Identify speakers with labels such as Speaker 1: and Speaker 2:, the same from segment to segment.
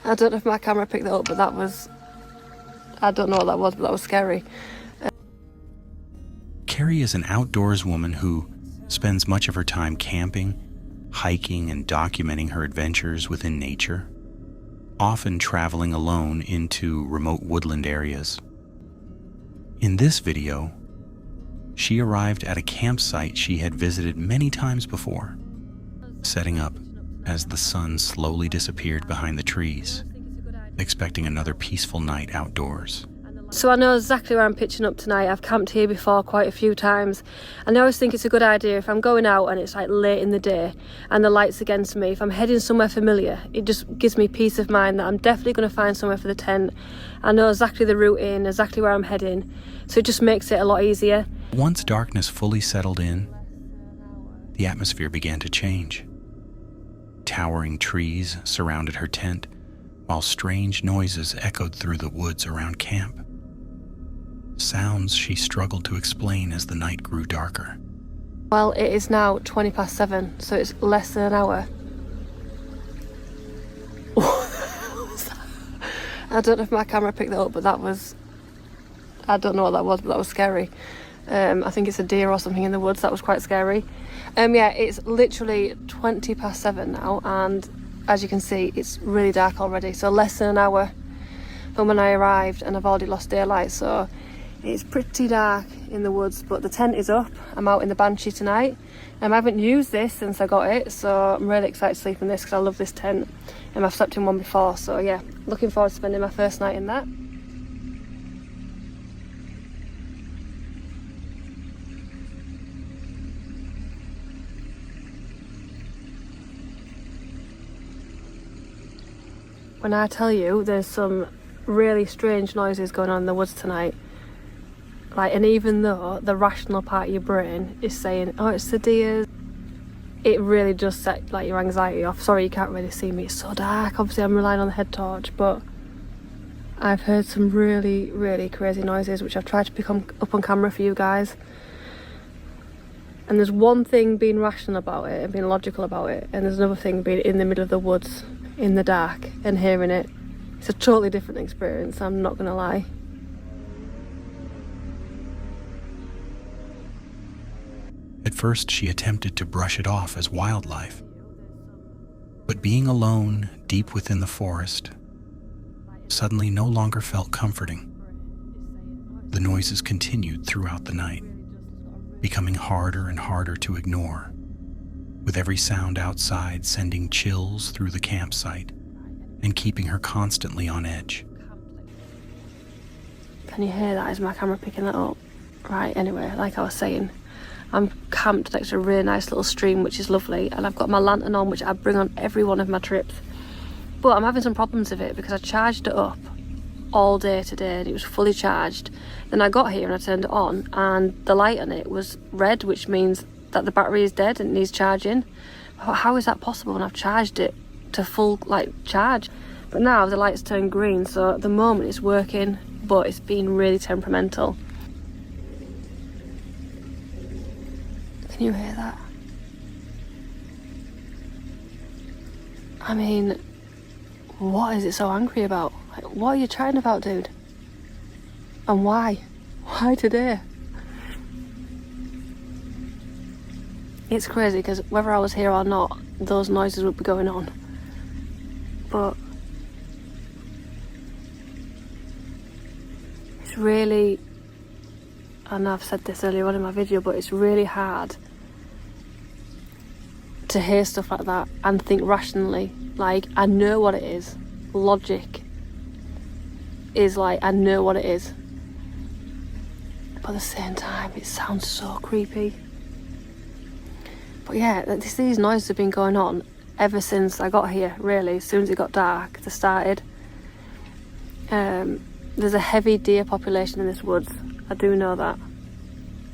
Speaker 1: I don't know if my camera picked that up, but that was... I don't know what that was, but that was scary.
Speaker 2: Carrie is an outdoors woman who spends much of her time camping, hiking, and documenting her adventures within nature, often traveling alone into remote woodland areas. In this video, she arrived at a campsite she had visited many times before, setting up as the sun slowly disappeared behind the trees, expecting another peaceful night outdoors.
Speaker 1: So I know exactly where I'm pitching up tonight. I've camped here before quite a few times, and I always think it's a good idea if I'm going out and it's like late in the day and the light's against me, if I'm heading somewhere familiar, it just gives me peace of mind that I'm definitely going to find somewhere for the tent. I know exactly the route in, exactly where I'm heading, so it just makes it a lot easier.
Speaker 2: Once darkness fully settled in, the atmosphere began to change. Towering trees surrounded her tent, while strange noises echoed through the woods around camp. Sounds she struggled to explain as the night grew darker.
Speaker 1: Well, it is now 7:20, so it's less than an hour. I don't know if my camera picked that up, but that was... I don't know what that was, but that was scary. I think it's a deer or something in the woods. That was quite scary. Yeah, it's literally 7:20 now, and as you can see, it's really dark already. So less than an hour from when I arrived, and I've already lost daylight, so it's pretty dark in the woods. But the tent is up. I'm out in the Banshee tonight. I haven't used this since I got it, so I'm really excited to sleep in this because I love this tent, and I've slept in one before. So yeah, looking forward to spending my first night in that. When I tell you there's some really strange noises going on in the woods tonight, like, and even though the rational part of your brain is saying, oh, it's the deer, it really does set like your anxiety off. Sorry you can't really see me, it's so dark. Obviously I'm relying on the head torch, but I've heard some really, really crazy noises which I've tried to pick up on camera for you guys. And there's one thing being rational about it and being logical about it, and there's another thing being in the middle of the woods in the dark and hearing it. It's a totally different experience, I'm not gonna lie.
Speaker 2: At first, she attempted to brush it off as wildlife. But being alone, deep within the forest, suddenly no longer felt comforting. The noises continued throughout the night, becoming harder and harder to ignore, with every sound outside sending chills through the campsite and keeping her constantly on edge.
Speaker 1: Can you hear that? Is my camera picking that up? Right, anyway, like I was saying, I'm camped next to a really nice little stream, which is lovely, and I've got my lantern on, which I bring on every one of my trips. But I'm having some problems with it because I charged it up all day today and it was fully charged. Then I got here and I turned it on and the light on it was red, which means that the battery is dead and it needs charging. How is that possible when I've charged it to full charge? But now the light's turned green, so at the moment it's working, but it's been really temperamental. Can you hear that? I mean, what is it so angry about? Like, what are you chatting about, dude? And why? Why today? It's crazy because whether I was here or not, those noises would be going on. But it's really, I know I've said this earlier on in my video, but it's really hard to hear stuff like that and think rationally. Like, I know what it is. Logic is like, I know what it is. But at the same time, it sounds so creepy. But yeah, these noises have been going on ever since I got here, really. As soon as it got dark, they started. There's a heavy deer population in this woods. I do know that.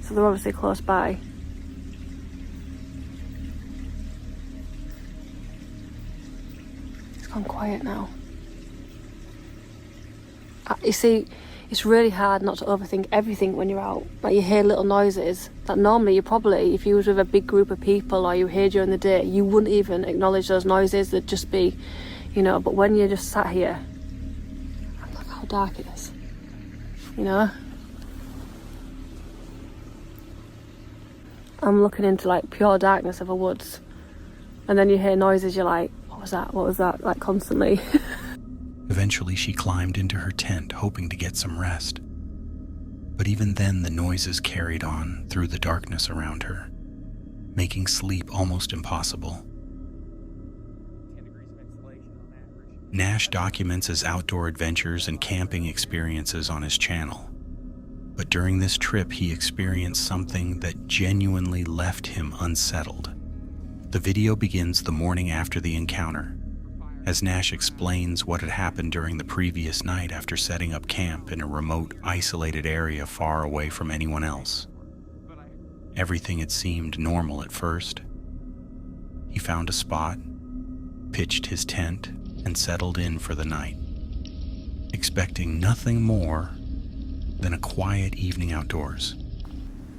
Speaker 1: So they're obviously close by. It's gone quiet now. You see, it's really hard not to overthink everything when you're out. Like, you hear little noises that normally you probably, if you was with a big group of people or you hear during the day, you wouldn't even acknowledge those noises. They'd just be, you know, but when you're just sat here, look how dark it is, you know. I'm looking into like pure darkness of a woods, and then you hear noises, you're like, what was that, like constantly.
Speaker 2: Eventually she climbed into her tent, hoping to get some rest. But even then the noises carried on through the darkness around her, making sleep almost impossible. Nash documents his outdoor adventures and camping experiences on his channel. But during this trip, he experienced something that genuinely left him unsettled. The video begins the morning after the encounter, as Nash explains what had happened during the previous night after setting up camp in a remote, isolated area far away from anyone else. Everything had seemed normal at first. He found a spot, pitched his tent, and settled in for the night, expecting nothing more than a quiet evening outdoors.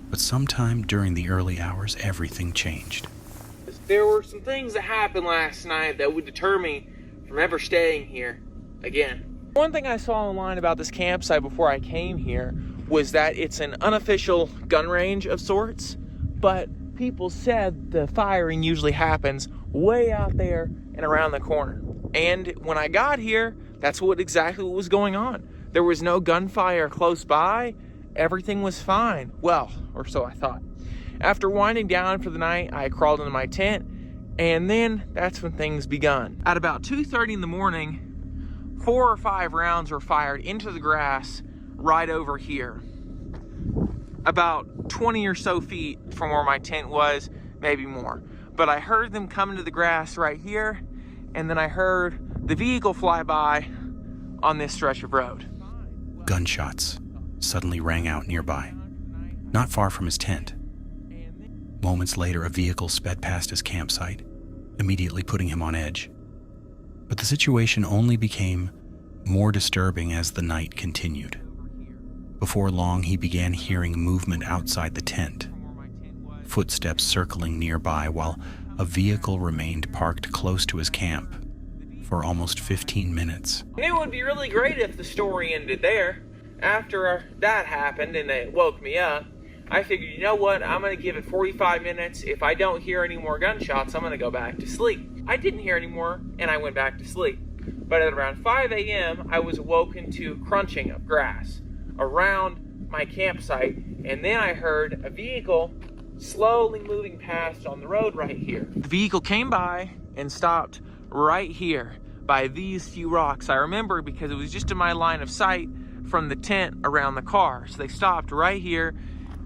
Speaker 2: But sometime during the early hours, everything changed.
Speaker 3: There were some things that happened last night that would deter me from ever staying here again. One thing I saw online about this campsite before I came here was that it's an unofficial gun range of sorts, but people said the firing usually happens way out there and around the corner. And when I got here, that's exactly what was going on. There was no gunfire close by. Everything was fine. Well, or so I thought. After winding down for the night, I crawled into my tent, and then that's when things begun. At about 2:30 in the morning, 4 or 5 rounds were fired into the grass right over here. About 20 or so feet from where my tent was, maybe more. But I heard them come into the grass right here, and then I heard the vehicle fly by on this stretch of road.
Speaker 2: Gunshots suddenly rang out nearby, not far from his tent. Moments later, a vehicle sped past his campsite, immediately putting him on edge. But the situation only became more disturbing as the night continued. Before long, he began hearing movement outside the tent, footsteps circling nearby while a vehicle remained parked close to his camp for almost 15 minutes.
Speaker 3: I knew it would be really great if the story ended there. After that happened and it woke me up, I figured, you know what, I'm going to give it 45 minutes. If I don't hear any more gunshots, I'm going to go back to sleep. I didn't hear any more, and I went back to sleep. But at around 5 a.m., I was awoken to crunching of grass around my campsite, and then I heard a vehicle slowly moving past on the road right here. The vehicle came by and stopped right here by these few rocks. I remember because it was just in my line of sight from the tent around the car. So they stopped right here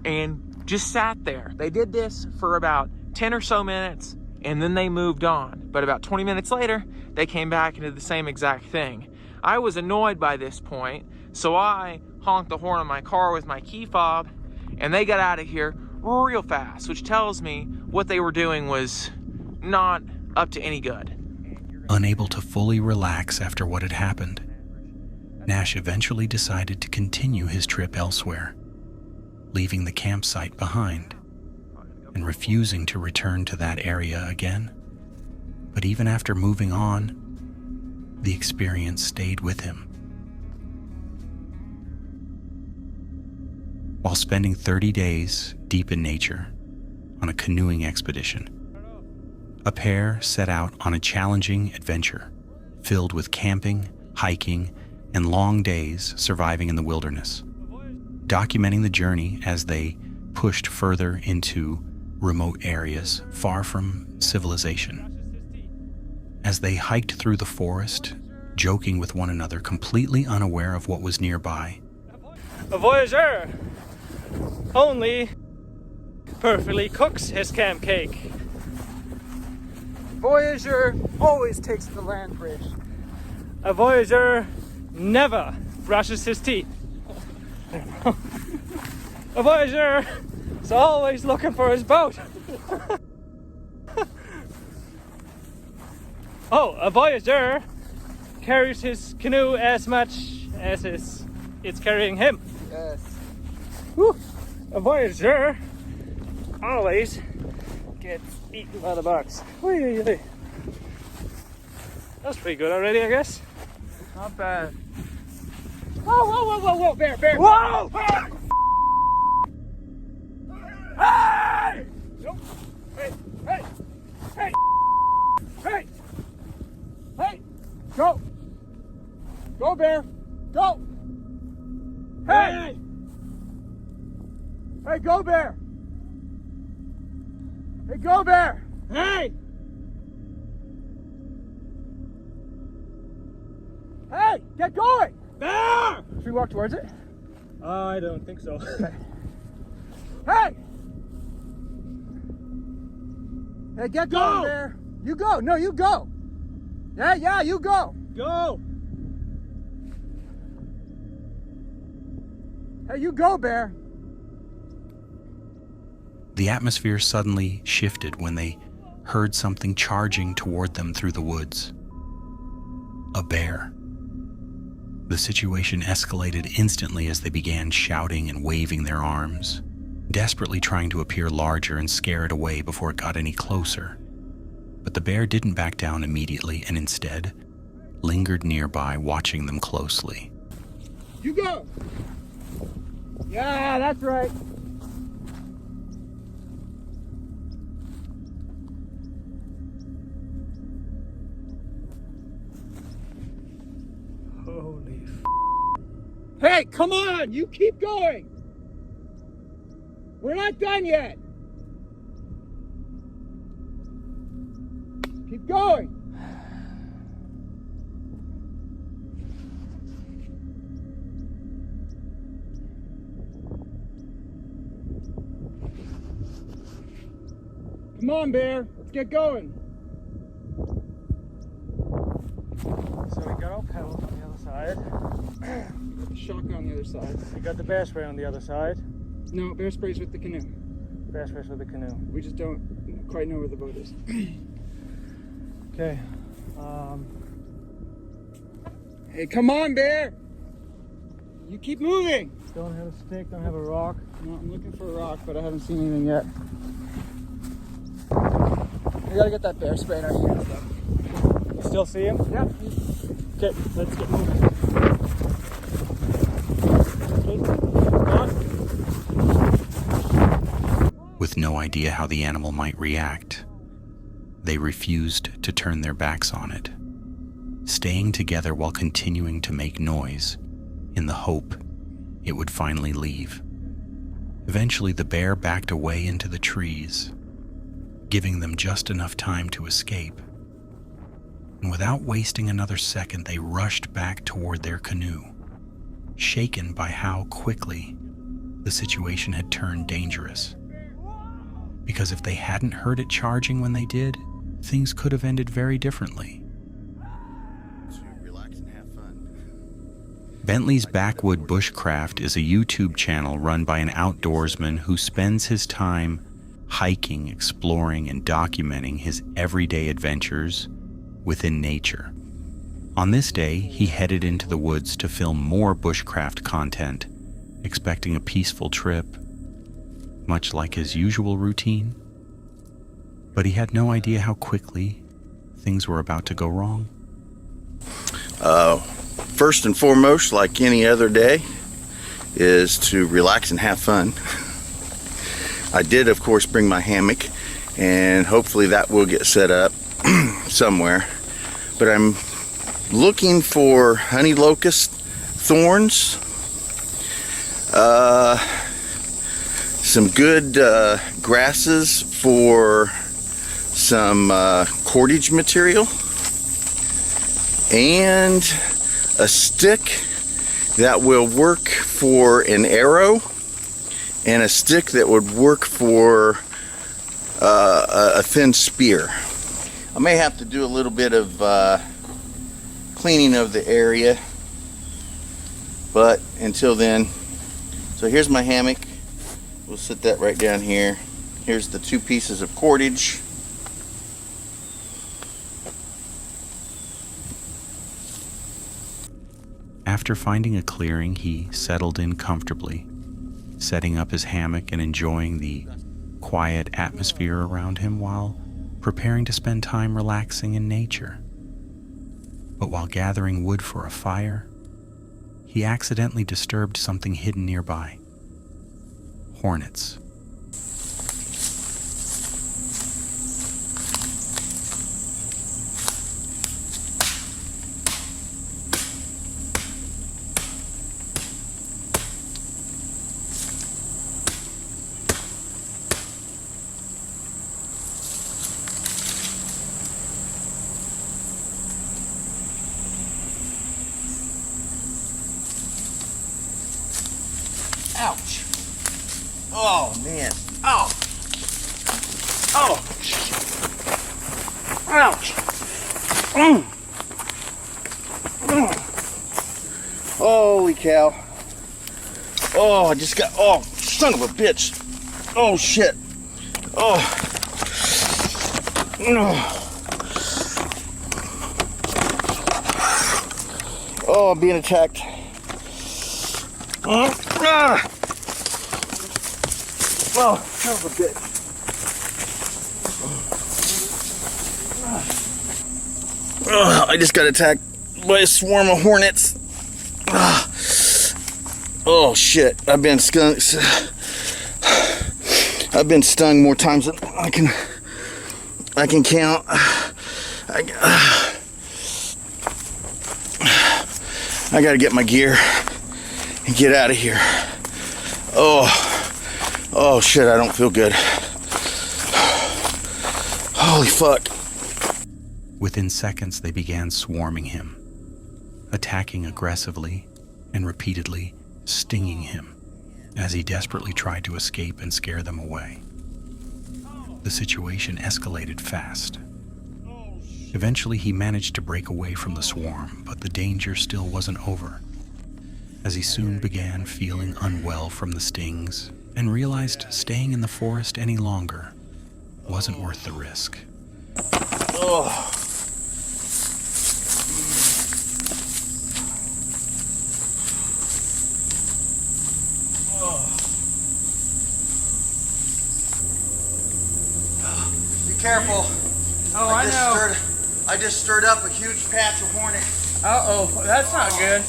Speaker 3: and just sat there. They did this for about 10 or so minutes, and then they moved on. But about 20 minutes later, they came back and did the same exact thing. I was annoyed by this point, so I honked the horn on my car with my key fob, and they got out of here real fast, which tells me what they were doing was not up to any good.
Speaker 2: Unable to fully relax after what had happened, Nash eventually decided to continue his trip elsewhere, leaving the campsite behind and refusing to return to that area again. But even after moving on, the experience stayed with him. While spending 30 days deep in nature on a canoeing expedition, a pair set out on a challenging adventure filled with camping, hiking, and long days surviving in the wilderness, documenting the journey as they pushed further into remote areas far from civilization. As they hiked through the forest, joking with one another, completely unaware of what was nearby.
Speaker 4: A voyageur only perfectly cooks his camp cake. Voyageur always takes the land bridge. A voyageur never brushes his teeth. A voyageur is always looking for his boat. Oh, a voyageur carries his canoe as much as it's carrying him.
Speaker 3: Yes.
Speaker 4: Woo. A voyageur always gets eaten by the bugs. That's pretty good already, I guess.
Speaker 3: Not bad. Whoa, bear.
Speaker 4: Whoa!
Speaker 3: Hey! Nope. Hey! Go! Go, bear! Go! Hey! Hey, go, bear! Hey, go, bear! Hey! Hey, get going! Bear! Should we walk towards it?
Speaker 4: I don't think so.
Speaker 3: Hey! Hey, get going, bear! You go! No, you go! Yeah, you go!
Speaker 4: Go!
Speaker 3: Hey, you go, bear!
Speaker 2: The atmosphere suddenly shifted when they heard something charging toward them through the woods. A bear. The situation escalated instantly as they began shouting and waving their arms, desperately trying to appear larger and scare it away before it got any closer. But the bear didn't back down immediately and instead lingered nearby, watching them closely.
Speaker 3: You go! Yeah, that's right.
Speaker 4: Holy
Speaker 3: Hey, come on! You keep going! We're not done yet! Keep going! Come on, bear! Let's get going!
Speaker 4: So we got our pedals on the other side.
Speaker 3: Got the shotgun on the other side.
Speaker 4: We got the bear spray on the other side.
Speaker 3: No, bear spray's with the canoe.
Speaker 4: Bear spray's with the canoe.
Speaker 3: We just don't quite know where the boat is.
Speaker 4: Okay.
Speaker 3: Hey, come on, bear! You keep moving!
Speaker 4: Don't have a stick, don't have a rock.
Speaker 3: No, I'm looking for a rock, but I haven't seen anything yet. We gotta get that bear spray in our hands, though.
Speaker 4: You still see him?
Speaker 3: Yep.
Speaker 4: Okay, let's get moving. Okay, on.
Speaker 2: With no idea how the animal might react, they refused to turn their backs on it, staying together while continuing to make noise in the hope it would finally leave. Eventually, the bear backed away into the trees, giving them just enough time to escape. And without wasting another second, they rushed back toward their canoe, shaken by how quickly the situation had turned dangerous. Because if they hadn't heard it charging when they did, things could have ended very differently. Bentley's Backwood Bushcraft is a YouTube channel run by an outdoorsman who spends his time hiking, exploring, and documenting his everyday adventures within nature. On this day, he headed into the woods to film more bushcraft content, expecting a peaceful trip, much like his usual routine. But he had no idea how quickly things were about to go wrong.
Speaker 5: First and foremost, like any other day, is to relax and have fun. I did, of course, bring my hammock, and hopefully that will get set up somewhere. But I'm looking for honey locust thorns, some good grasses for some cordage material, and a stick that will work for an arrow, and a stick that would work for a thin spear. I may have to do a little bit of cleaning of the area, but until then, so here's my hammock. We'll sit that right down here. Here's the 2 pieces of cordage.
Speaker 2: After finding a clearing, he settled in comfortably, setting up his hammock and enjoying the quiet atmosphere around him while preparing to spend time relaxing in nature. But while gathering wood for a fire, he accidentally disturbed something hidden nearby. Hornets.
Speaker 5: Ouch. Oh, man. Oh. Oh. Ouch. Holy cow. Oh, I just got, oh, son of a bitch. Oh, shit. Oh. Oh, I'm being attacked. Oh, son of a bitch. I just got attacked by a swarm of hornets. Oh shit, I've been stung. I've been stung more times than I can count. I gotta get my gear and get out of here. Oh shit, I don't feel good. Holy fuck.
Speaker 2: Within seconds, they began swarming him, attacking aggressively and repeatedly stinging him as he desperately tried to escape and scare them away. The situation escalated fast. Eventually, he managed to break away from the swarm, but the danger still wasn't over, as he soon began feeling unwell from the stings and realized staying in the forest any longer wasn't worth the risk.
Speaker 5: Oh. Be careful.
Speaker 4: Oh, I know.
Speaker 5: I just stirred up a huge patch of hornets.
Speaker 4: Uh-oh, that's not good.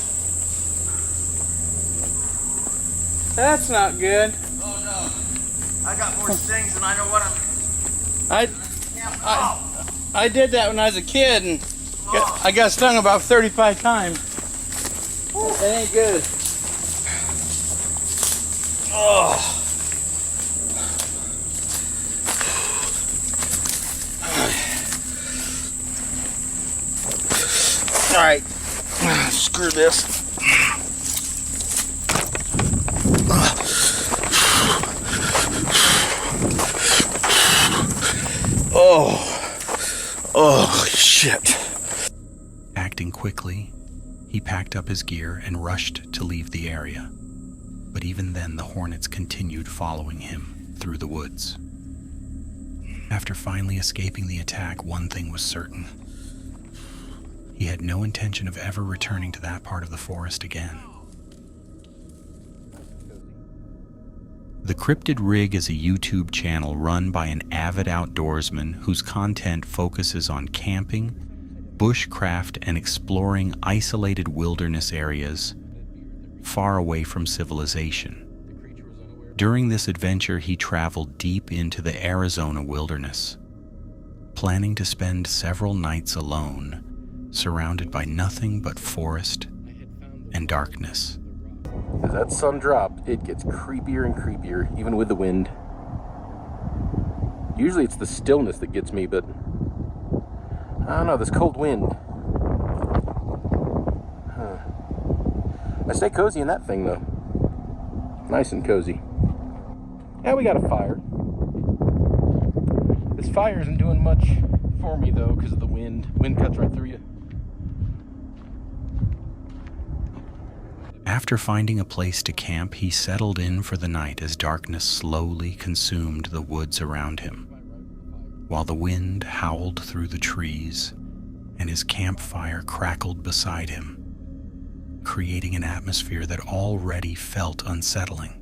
Speaker 4: That's not good.
Speaker 5: Oh no. I got more stings than I know what
Speaker 4: I did that when I was a kid, and I got stung about 35 times. It ain't good.
Speaker 5: Oh. All right, screw this. Oh, shit.
Speaker 2: Acting quickly, he packed up his gear and rushed to leave the area. But even then, the hornets continued following him through the woods. After finally escaping the attack, one thing was certain. He had no intention of ever returning to that part of the forest again. The Cryptid Rig is a YouTube channel run by an avid outdoorsman whose content focuses on camping, bushcraft, and exploring isolated wilderness areas far away from civilization. During this adventure, he traveled deep into the Arizona wilderness, planning to spend several nights alone, surrounded by nothing but forest and darkness.
Speaker 6: As that sun drop, it gets creepier and creepier, even with the wind. Usually it's the stillness that gets me, but I don't know, this cold wind. I stay cozy in that thing, though. Nice and cozy. Yeah, we got a fire. This fire isn't doing much for me, though, because of the wind. Wind cuts right through you.
Speaker 2: After finding a place to camp, he settled in for the night as darkness slowly consumed the woods around him, while the wind howled through the trees and his campfire crackled beside him, creating an atmosphere that already felt unsettling.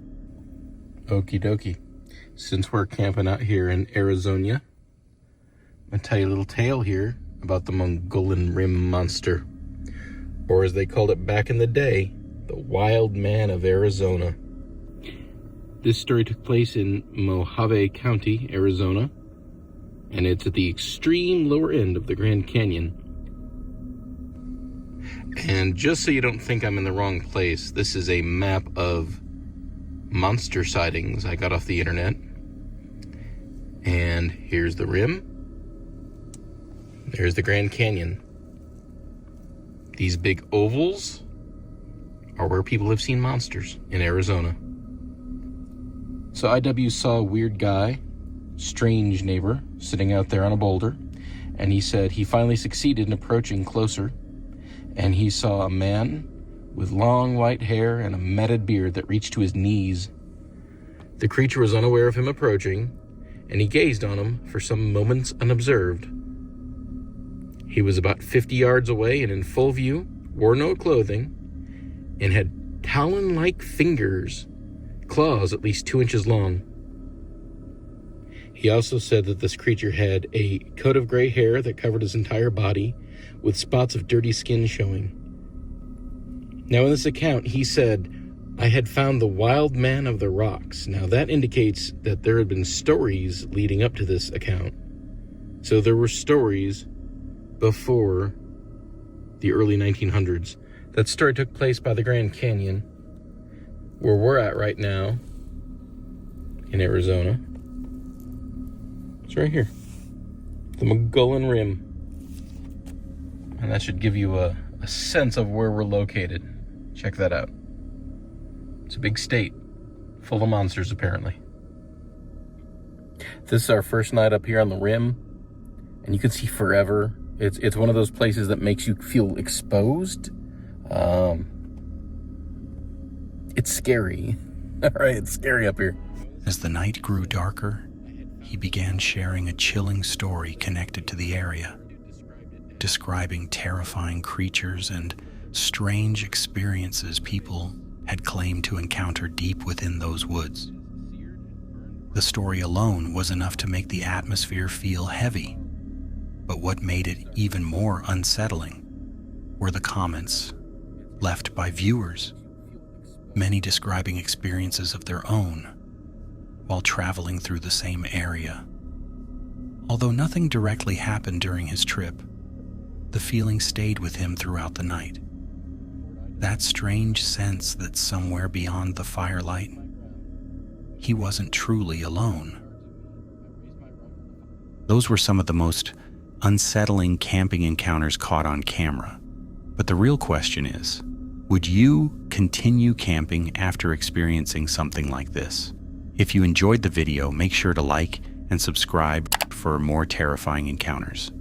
Speaker 6: Okie dokie. Since we're camping out here in Arizona, I'm going to tell you a little tale here about the Mongolian rim monster. or as they called it back in the day, the Wild Man of Arizona. This story took place in Mojave County, Arizona, and it's at the extreme lower end of the Grand Canyon. And just so you don't think I'm in the wrong place, this is a map of monster sightings I got off the internet. And here's the rim. There's the Grand Canyon. These big ovals are where people have seen monsters in Arizona. So IW saw a weird guy, strange neighbor, sitting out there on a boulder, and he said he finally succeeded in approaching closer, and he saw a man with long white hair and a matted beard that reached to his knees. The creature was unaware of him approaching, and he gazed on him for some moments unobserved. He was about 50 yards away and in full view, wore no clothing, and had talon-like fingers, claws at least 2 inches long. He also said that this creature had a coat of gray hair that covered his entire body, with spots of dirty skin showing. Now in this account, he said, "I had found the wild man of the rocks." Now that indicates that there had been stories leading up to this account. So there were stories before the early 1900s. That story took place by the Grand Canyon, where we're at right now in Arizona. It's right here, the Mogollon Rim. And that should give you a sense of where we're located. Check that out. It's a big state, full of monsters apparently. This is our first night up here on the rim, and you can see forever. It's one of those places that makes you feel exposed. It's scary. All right, it's scary up here.
Speaker 2: As the night grew darker, he began sharing a chilling story connected to the area, describing terrifying creatures and strange experiences people had claimed to encounter deep within those woods. The story alone was enough to make the atmosphere feel heavy, but what made it even more unsettling were the comments left by viewers, many describing experiences of their own while traveling through the same area. Although nothing directly happened during his trip, the feeling stayed with him throughout the night. That strange sense that somewhere beyond the firelight, he wasn't truly alone. Those were some of the most unsettling camping encounters caught on camera. But the real question is, would you continue camping after experiencing something like this? If you enjoyed the video, make sure to like and subscribe for more terrifying encounters.